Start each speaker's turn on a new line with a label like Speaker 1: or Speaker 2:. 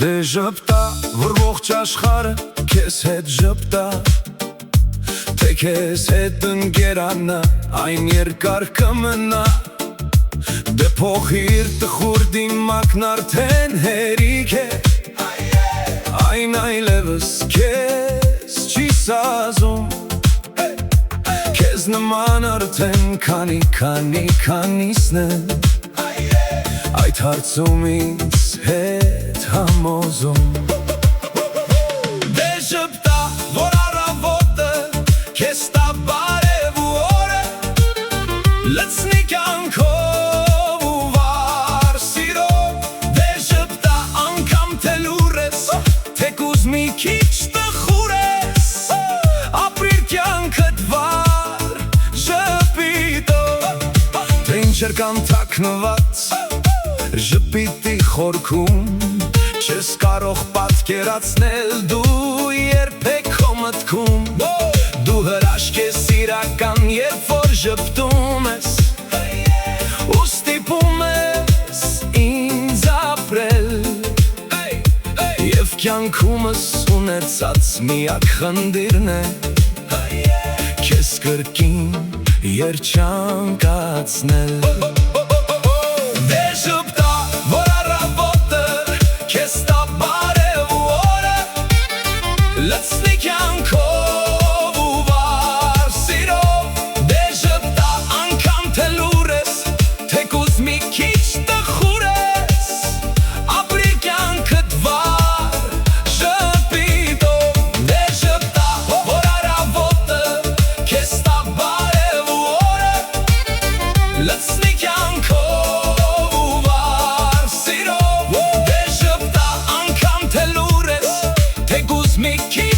Speaker 1: Դե ժպտա, որ ողջ աշխարհը քեզ հետ ժպտա, թե քեզ հետ ընկերանա, այն երկար կմնա, դե փոխիր տխուր դիմակն արդեն հերիք է, այն այլևս քեզ չի սազում, քեզ նման արդեն քանիսն են, այդ հարցում ինձ հետ համոզում Դե ժպտա, որ առավոտը քեզ տա բարև ու օրը լցնի կյանքով ու վար սիրով Դե ժպտա, անգամ թե լուր ես, թեկուզ մի քիչ տխուր ես ապրիր կյանքդ վար ժպիտով Թե ինչեր կամ թաքնված Ժպիտի խորքում Չես կարող պատկերացնել դու երբեք քո մտքում Դու հրաշք ես իրական, երբ որ ժպտում ես Ու ստիպում ես ինձ ապրել Եվ կյանքումս ունեցած միակ խնդիրն է Քեզ կրկին երջանկացնել Դե ժպտա, որ առավոտը քեզ տա բարև ու օրը լցնի կյանքով ու վար սիրով Դե ժպտա, անգամ թե լուր ես, թեկուզ մի քիչ տխուր ես ապրի կյանքդ վար ժպիտով Դե ժպտա, որ առավոտը քեզ տա բարև ու օրը լցնի կյանքով Mickey